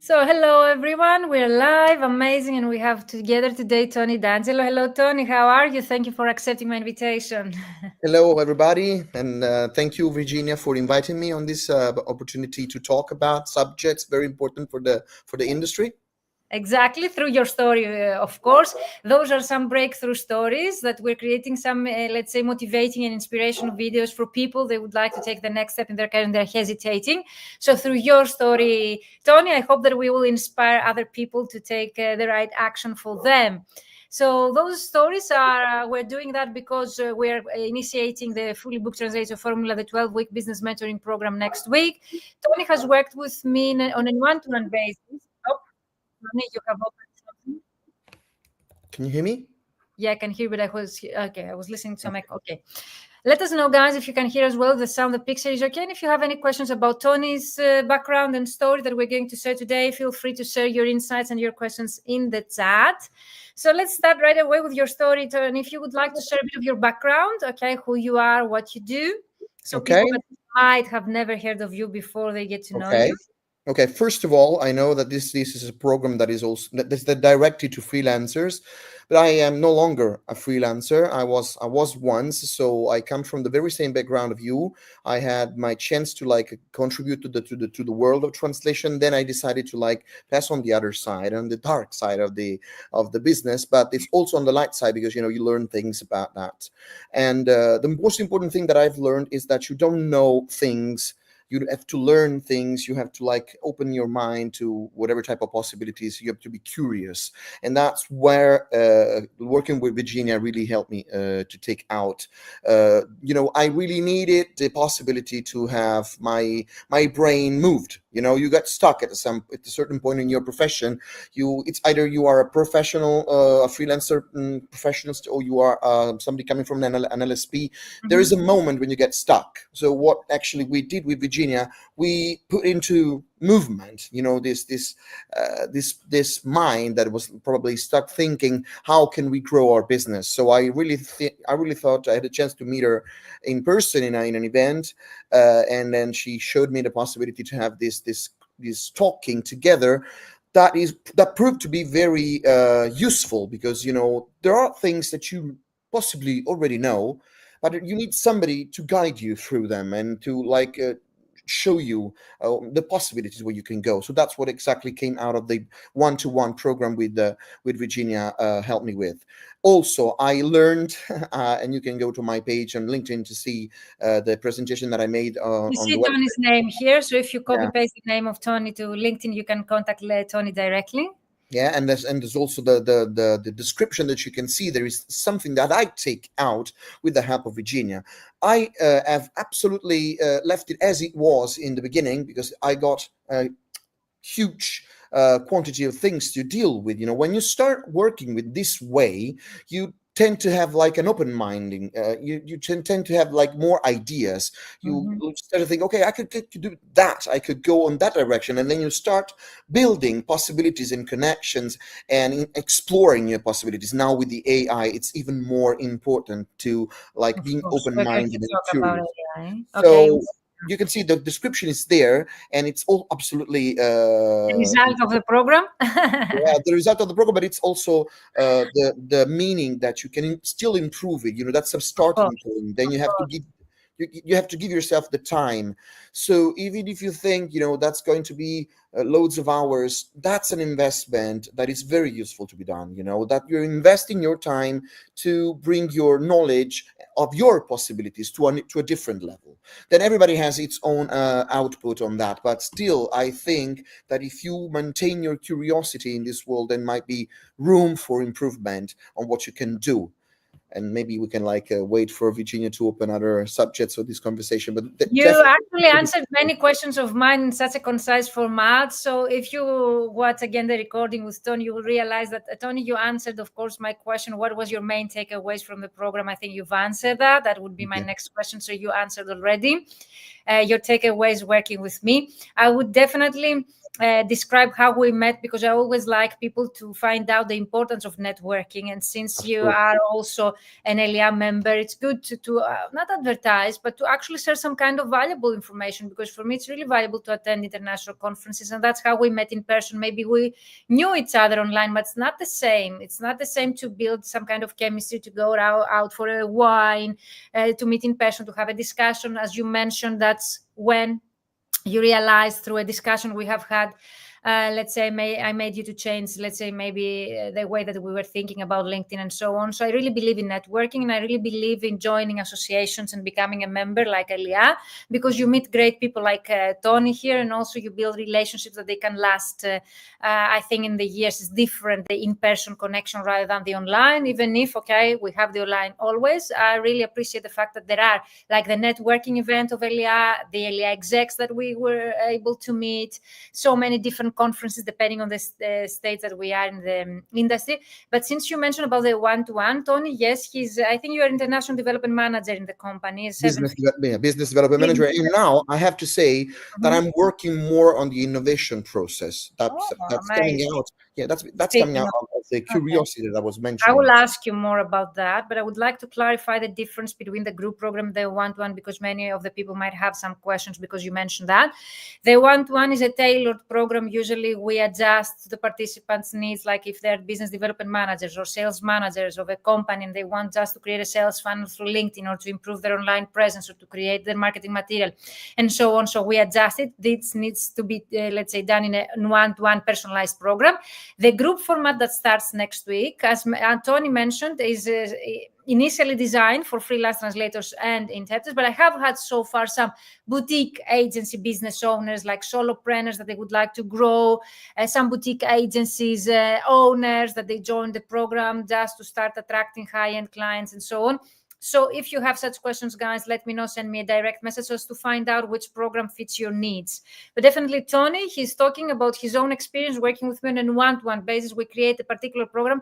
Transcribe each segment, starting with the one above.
So, hello everyone. We're live, amazing, and we have together today Tony D'Angelo. Hello, Tony. How are you? Thank you for accepting my invitation. Hello, everybody, and thank you, Virginia, for inviting me on this opportunity to talk about subjects very important for the industry. Exactly, through your story, of course. Those are some breakthrough stories that we're creating some, let's say, motivating and inspirational videos for people they would like to take the next step in their career and they're hesitating. So, through your story, Tony, I hope that we will inspire other people to take the right action for them. So those stories are, we're doing that because we're initiating the fully booked translator formula, the 12-week business mentoring program next week. Tony has worked with me on a one-to-one basis. Oh, Tony, you have opened something. Can you hear me? Yeah, I can hear, but I was listening to my. Okay. Let us know, guys, if you can hear as well. The sound, the picture is okay. And if you have any questions about Tony's background and story that we're going to share today, feel free to share your insights and your questions in the chat. So let's start right away with your story, Tony. If you would like to share a bit of your background, okay, who you are, what you do, so Okay. people that might have never heard of you before they get to know Okay. you. Okay. First of all, I know that this is a program that is also that's directed to freelancers, but I am no longer a freelancer. I was once, so I come from the very same background of you. I had my chance to like contribute to the world of translation. Then I decided to like pass on the other side, on the dark side of the business. But it's also on the light side because you learn things about that. And the most important thing that I've learned is that you don't know things. You have to learn things. You have to like open your mind to whatever type of possibilities. You have to be curious, and that's where working with Virginia really helped me to take out. I really needed the possibility to have my brain moved. You got stuck at a certain point in your profession. It's either you are a professional, a freelancer professionalist, or you are somebody coming from an LSP. There is a moment when you get stuck. So what actually we did with Virginia, we put into movement, this mind that was probably stuck thinking, how can we grow our business? So I really thought I had a chance to meet her in person in an event, and then she showed me the possibility to have this talking together. That proved to be very useful because there are things that you possibly already know, but you need somebody to guide you through them and to like show you the possibilities where you can go. So that's what exactly came out of the one-to-one program with Virginia helped me with. Also, I learned, and you can go to my page on LinkedIn to see the presentation that I made You on see the website. Tony's name here. So if you copy Yeah. paste the name of Tony to LinkedIn, you can contact Tony directly. Yeah, and there's also the description that you can see. There is something that I take out with the help of Virginia. I have absolutely left it as it was in the beginning because I got a huge quantity of things to deal with. When you start working with this way, you tend to have like an open minding. You tend to have like more ideas. You start to think, okay, I could do that. I could go on that direction, and then you start building possibilities and connections and exploring new possibilities. Now with the AI, it's even more important to like Of being course, open we're going to minded and talk about curious. AI. Okay. So you can see the description is there, and it's all absolutely The result of the program. yeah, the result of the program, but it's also the meaning that you can still improve it. That's a Of course, starting point. Then of you have to course. give you have to give yourself the time. So even if you think that's going to be loads of hours, that's an investment that is very useful to be done. That you're investing your time to bring your knowledge of your possibilities to a different level. Then everybody has its own output on that, but still I think that if you maintain your curiosity in this world, there might be room for improvement on what you can do. And maybe we can like wait for Virginia to open other subjects of this conversation. But You actually answered many questions of mine in such a concise format. So if you watch again the recording with Tony, you will realize that Tony, you answered, of course, my question. What was your main takeaways from the program? I think you've answered that. That would be my next question. So you answered already. Your takeaways working with me. I would definitely describe how we met, because I always like people to find out the importance of networking. And since you Absolutely. are also an LEA member, it's good to not advertise, but to actually share some kind of valuable information, because for me, it's really valuable to attend international conferences. And that's how we met in person. Maybe we knew each other online, but it's not the same. It's not the same to build some kind of chemistry, to go out for a wine, to meet in person, to have a discussion. As you mentioned, that's when you realize through a discussion we have had, let's say, I made you to change, let's say, maybe the way that we were thinking about LinkedIn and so on. So I really believe in networking, and I really believe in joining associations and becoming a member like Elia, because you meet great people like Tony here, and also you build relationships that they can last. I think in the years is different, the in-person connection rather than the online, even if, okay, we have the online always. I really appreciate the fact that there are like the networking event of Elia, the Elia execs that we were able to meet, so many different conferences depending on the stage that we are in the industry. But since you mentioned about the one-to-one, Tony, yes, I think you are international development manager in the company. Business development manager. And now I have to say that I'm working more on the innovation process. That's coming Amazing. out. Yeah, that's coming out of the curiosity that I was I mentioning. will ask you more about that, but I would like to clarify the difference between the group program and the one-to-one, because many of the people might have some questions, because you mentioned that. The one-to-one is a tailored program. Usually we adjust to the participants' needs, like if they're business development managers or sales managers of a company and they want just to create a sales funnel through LinkedIn, or to improve their online presence, or to create their marketing material and so on. So we adjust it. This needs to be, let's say, done in a one-to-one personalized program. The group format that starts next week, as Tony mentioned, is initially designed for freelance translators and interpreters, but I have had so far some boutique agency business owners, like solopreneurs that they would like to grow, some boutique agencies owners that they join the program just to start attracting high-end clients and so on. So if you have such questions, guys, let me know, send me a direct message so as to find out which program fits your needs. But definitely Tony, he's talking about his own experience working with me on a one-to-one basis. We create a particular program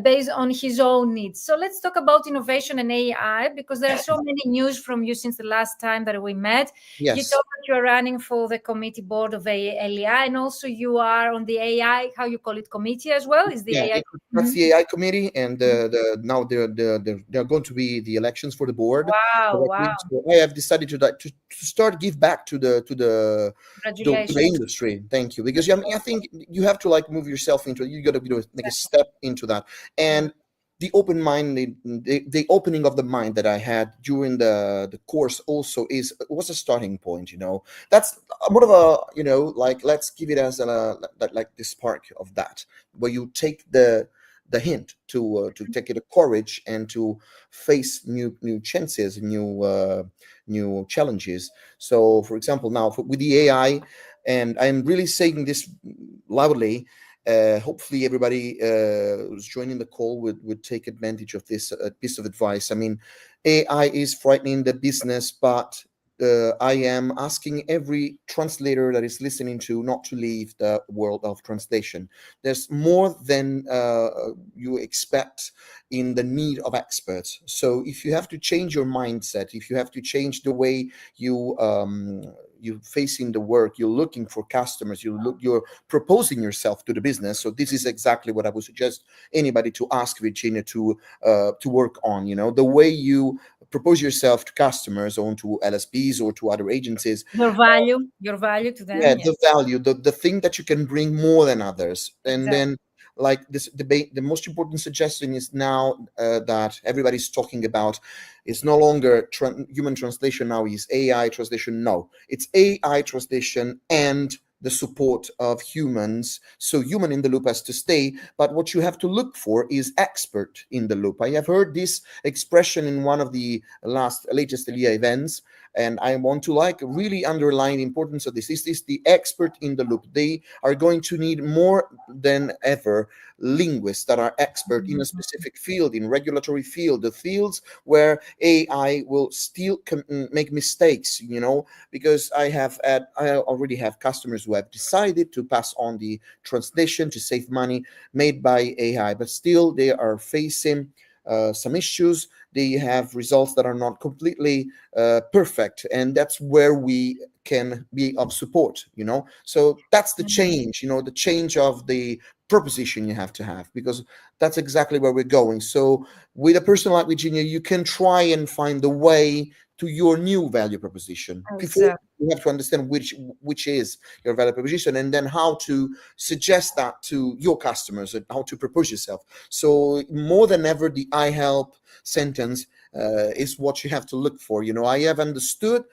based on his own needs. So let's talk about innovation and AI, because there are so many news from you since the last time that we met. Yes. You told that you are running for the committee board of AI, and also you are on the AI, how you call it, committee as well? Is the AI? That's the AI committee, and now they're going to be the elections for the board. Wow. So I have decided to start give back to the Congratulations. industry. Thank you, because I think you have to like move yourself into it. You got to make a step into that. And the open mind, the opening of the mind that I had during the course also was a starting point. That's more of a like, let's give it as like the spark of that, where you take the hint to take it a courage and to face new chances, new challenges. So for example, now with the AI, and I'm really saying this loudly, hopefully everybody who's joining the call would take advantage of this piece of advice. I mean, AI is frightening the business, but I am asking every translator that is listening to not to leave the world of translation. There's more than you expect in the need of experts. So if you have to change your mindset, if you have to change the way you're facing the work, you're looking for customers, you're proposing yourself to the business. So this is exactly what I would suggest anybody to ask Virginia to work on. The way you propose yourself to customers or to LSPs or to other agencies. Your value to them. Yeah, the value, the thing that you can bring more than others. And then, like this debate, the most important suggestion is now that everybody's talking about, it's no longer human translation. Now is AI translation. No, it's AI translation and the support of humans. So human in the loop has to stay, but what you have to look for is expert in the loop. I have heard this expression in one of the latest ELIA events, and I want to like really underline the importance of this. This is the expert in the loop. They are going to need more than ever linguists that are expert in a specific field, in regulatory field, the fields where AI will still make mistakes, because I already have customers who have decided to pass on the translation to save money made by AI, but still they are facing some issues, they have results that are not completely perfect, and that's where we can be of support, so that's the Mhm. change, the change of the proposition you have to have, because that's exactly where we're going. So with a person like Virginia, you can try and find the way to your new value proposition. Before, Exactly. you have to understand which is your value proposition, and then how to suggest that to your customers and how to propose yourself. So more than ever, the I help sentence is what you have to look for. I have understood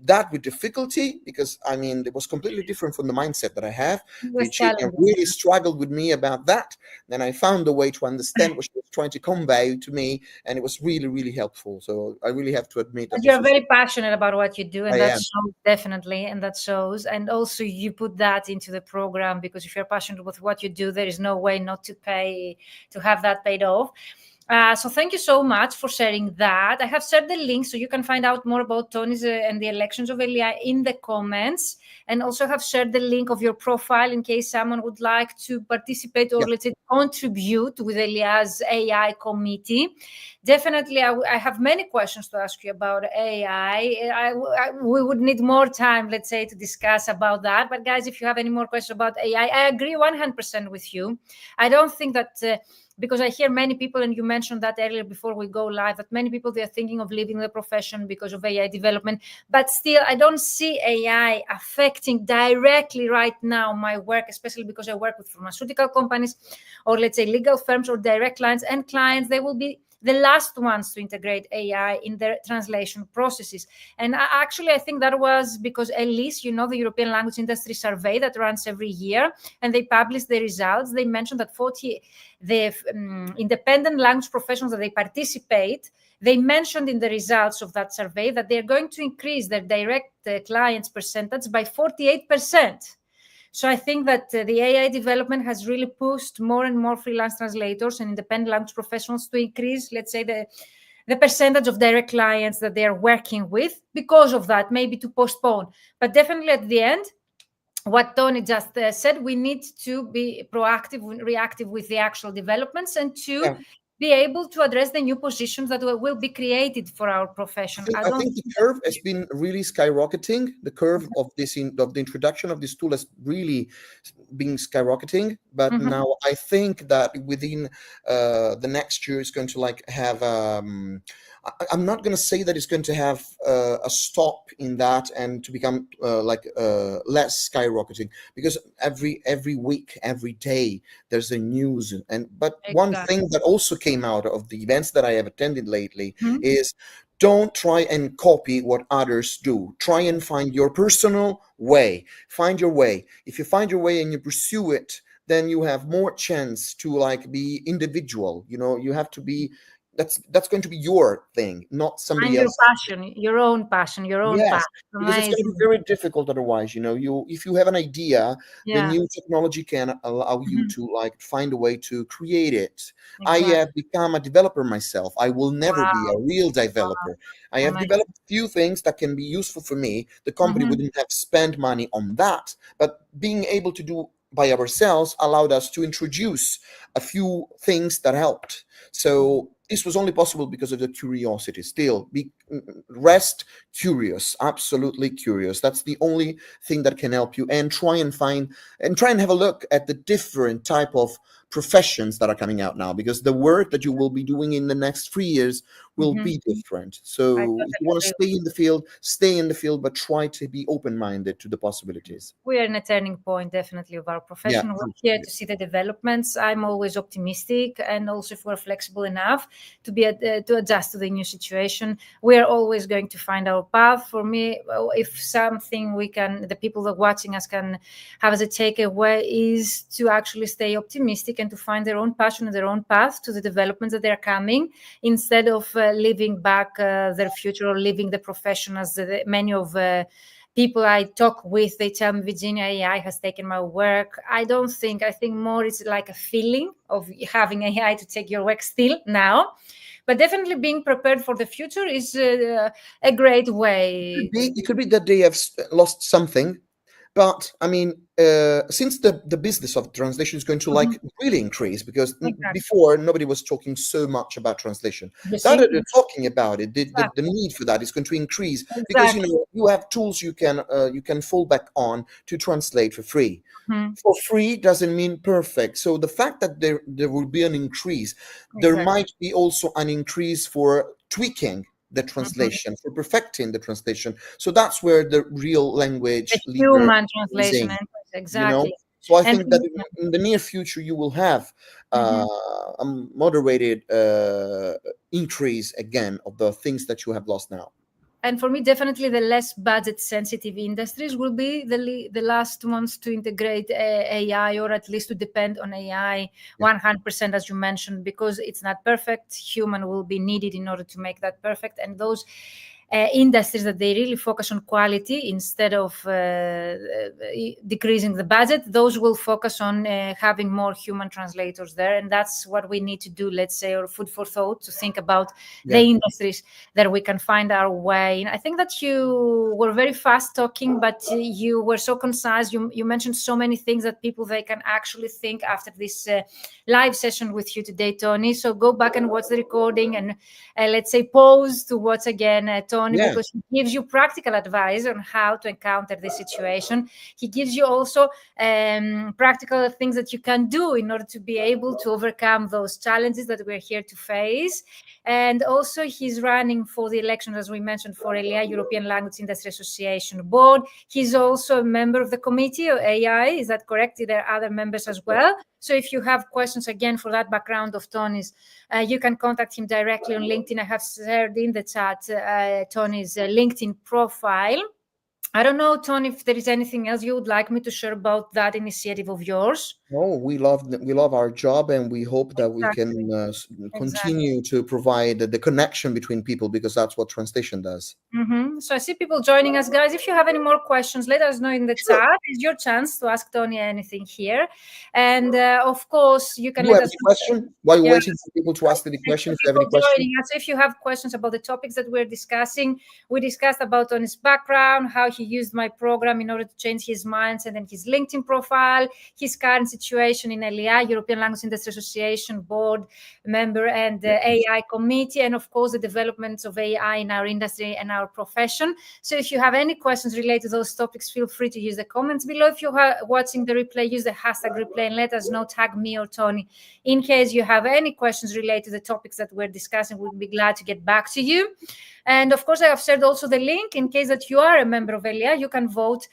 that with difficulty, because I mean it was completely different from the mindset that I have. It was Virginia challenging. really struggled with me about that. Then I found a way to understand what she was trying to convey to me, and it was really, really helpful. So I really have to admit that And this you're was. very passionate about what you do, I and that am. shows definitely, and that shows. And also, you put that into the program because if you're passionate with what you do, there is no way not to pay to have that paid off. So thank you so much for sharing that. I have shared the link so you can find out more about Tony's and the elections of Elia in the comments, and also have shared the link of your profile in case someone would like to participate or Yeah. let's say contribute with Elia's AI committee. Definitely, I have many questions to ask you about AI. We would need more time, let's say, to discuss about that. But guys, if you have any more questions about AI, I agree 100% with you. I don't think that because I hear many people, and you mentioned that earlier before we go live, that many people, they are thinking of leaving the profession because of AI development. But still, I don't see AI affecting directly right now my work, especially because I work with pharmaceutical companies or let's say legal firms or direct clients, and clients, they will be the last ones to integrate AI in their translation processes. And actually, I think that was because ELIS, the European Language Industry Survey that runs every year, and they publish the results. They mentioned that the independent language professionals that they participate, they mentioned in the results of that survey that they're going to increase their direct clients percentage by 48%. So I think that the AI development has really pushed more and more freelance translators and independent language professionals to increase, let's say, the percentage of direct clients that they are working with. Because of that, maybe to postpone. But definitely at the end, what Tony just said, we need to be proactive, reactive with the actual developments, and to Yeah. be able to address the new positions that will be created for our profession. I I don't think the think curve has been really skyrocketing. The curve of of the introduction of this tool has really been skyrocketing. But Mhm. now I think that within the next year is going to have. I'm not going to say that it's going to have a stop in that and to become less skyrocketing, because every week, every day, there's a news. And but one Exactly. thing that also came out of the events that I have attended lately Mhm. is, don't try and copy what others do. Try and find your personal way. Find your way. If you find your way and you pursue it, then you have more chance to be individual. You have to be, that's going to be your thing, not somebody Find your else. passion, your own passion, your own path. Yes, because it's going to be Amazing. very difficult otherwise. If you have an idea, the Yeah. new technology can allow you Mhm. to find a way to create it. I Exactly. have become a developer myself. I will never be Wow. a real Wow. developer. I have Amazing. developed few things that can be useful for me. The company Mhm. wouldn't have spent money on that, but being able to do by ourselves allowed us to introduce a few things that helped. So this was only possible because of the curiosity. Still, rest curious, absolutely curious. That's the only thing that can help you. And try and have a look at the different type of professions that are coming out now, because the work that you will be doing in the next 3 years will Mhm. be different. I So if totally you want to agree. stay in the field, stay in the field, but try to be open-minded to the possibilities. We are in a turning point, definitely, of our Yeah, profession. We're here absolutely. to see the developments. I'm always optimistic, and also if we're flexible enough to adjust to the new situation, we are always going to find our path. For me, if something the people that are watching us can have as a takeaway, is to actually stay optimistic and to find their own passion and their own path to the developments that they're coming, instead of leaving back their future or leaving the profession, as many of people I talk with, they tell me, Virginia, AI has taken my work. I think more it's like a feeling of having AI to take your work still now. But definitely being prepared for the future is a great way. It could be that they have lost something, But I mean, since the business of translation is going to like really increase, because Exactly. before nobody was talking so much about translation. You Now that see? they're talking about it, the Exactly. need for that is going to increase, because Exactly. you have tools you can fall back on to translate for free. Mhm. For free doesn't mean perfect. So the fact that there will be an increase, there Exactly. might be also an increase for tweaking the Mhm. translation, for perfecting the translation. So that's where the real The language leader human comes translation. in, you know. Exactly. So I And think that in the near future you will have mhm. a moderated increase again of the things that you have lost now. And for me, definitely the less budget sensitive industries will be the last ones to integrate AI, or at least to depend on AI Yeah. 100%, as you mentioned, because it's not perfect. Human will be needed in order to make that perfect. And those industries that they really focus on quality instead of decreasing the budget, those will focus on having more human translators there. And that's what we need to do, let's say, or food for thought, to think about the Yeah. industries that we can find our way in. I think that you were very fast talking, but you were so concise. You mentioned so many things that people, they can actually think after this live session with you today, Tony. So go back and watch the recording, and let's say pause to watch again Tony, Yeah. because he gives you practical advice on how to encounter the situation. He gives you also practical things that you can do in order to be able to overcome those challenges that we're here to face. And also, he's running for the election, as we mentioned, for ELIA, European Language Industry Association Board. He's also a member of the committee of AI. Is that correct? There are other members as well. So if you have questions, again, for that background of Tony's, you can contact him directly on LinkedIn. I have shared in the chat Tony's LinkedIn profile. I don't know, Tony, if there is anything else you would like me to share about that initiative of yours. No, we love our job, and we hope that we can Exactly. Exactly. continue to provide the connection between people, because that's what translation does. So I see people joining us, guys. If you have any more questions, let us know in the Sure. chat. It's your chance to ask Tony anything here. And of course, you can You let have us any question? While you're yeah, waiting for people to ask the thanks question, for if you have people any question. joining us. If you have questions about the topics that we're discussing, we discussed about Tony's background, how he used my program in order to change his mindset, and then his LinkedIn profile, his current situation in ELIA, European Language Industry Association Board member, and the AI committee, and of course the developments of AI in our industry and our profession. So if you have any questions related to those topics, feel free to use the comments below. If you're watching the replay, use the hashtag replay and let us know, tag me or Tony. In case you have any questions related to the topics that we're discussing, we'll be glad to get back to you. And of course, I have shared also the link in case that you are a member of ELIA. You can vote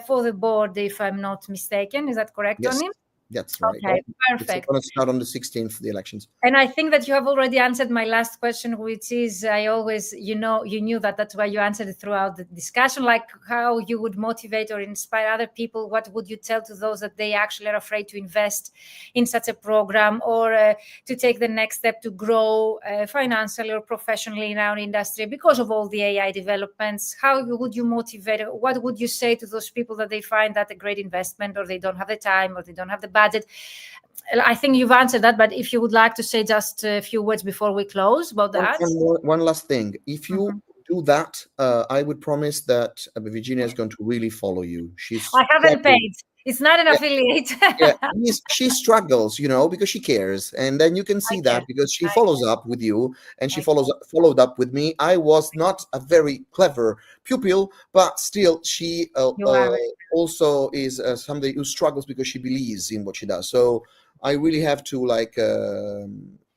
for the board, if I'm not mistaken. Is that correct, Yes, Tony? that's right. Okay, It's perfect. going to start on the 16th, the elections. And I think that you have already answered my last question, which is, I always, you knew that that's why you answered it throughout the discussion, like how you would motivate or inspire other people. What would you tell to those that they actually are afraid to invest in such a program, or to take the next step to grow financially or professionally in our industry because of all the AI developments? How would you motivate? What would you say to those people that they find that a great investment, or they don't have the time, or they don't have the budget? I think you've answered that, but if you would like to say just a few words before we close about that. One last thing. If you do that, I would promise that Virginia is going to really follow you. She's I haven't struggling. paid. It's not an Yeah, affiliate. yeah. She struggles, because she cares, and then you can I see care. that because she I follows up with you, and she care. I followed up with me. I was not a very clever pupil, but still, she You are very. also is somebody who struggles because she believes in what she does. So I really have to like.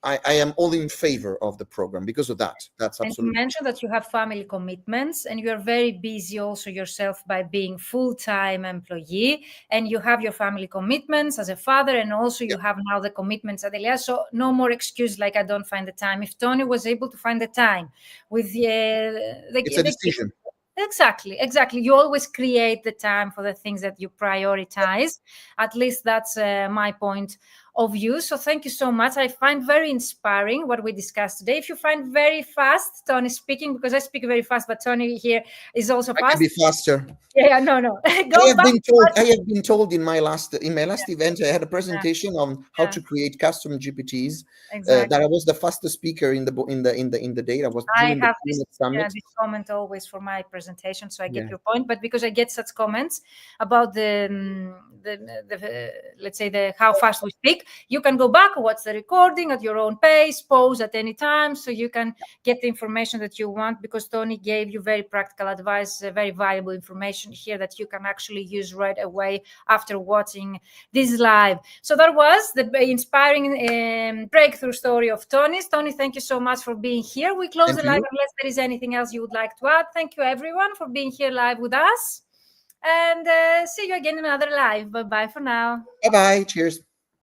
I am all in favor of the program because of that. That's And you absolutely. mentioned that you have family commitments, and you are very busy also yourself by being full-time employee, and you have your family commitments as a father, and also Yeah, you have now the commitments at Elia. So no more excuse like I don't find the time. If Tony was able to find the time with it's a the kids. decision. Exactly. You always create the time for the things that you prioritize. At least that's my point of you. So thank you so much. I find very inspiring what we discussed today. If you find very fast Tony speaking, because I speak very fast, but Tony here is also I can fast. be faster. Yeah, no. I have been told. I have been told in my last event. I had a presentation on how to create custom GPTs. Exactly. That I was the fastest speaker in the day. I was during the have this summit. this comment always for my presentation, so I get your point. But because I get such comments about the let's say the how fast we speak, you can go back, watch the recording at your own pace, pause at any time, so you can get the information that you want. Because Tony gave you very practical advice, very valuable information here that you can actually use right away after watching this live. So that was the inspiring breakthrough story of Tony. Tony, thank you so much for being here. We close the live unless there is anything else you would like to add. Thank you everyone for being here live with us, and see you again in another live. Bye for now. Bye. Cheers.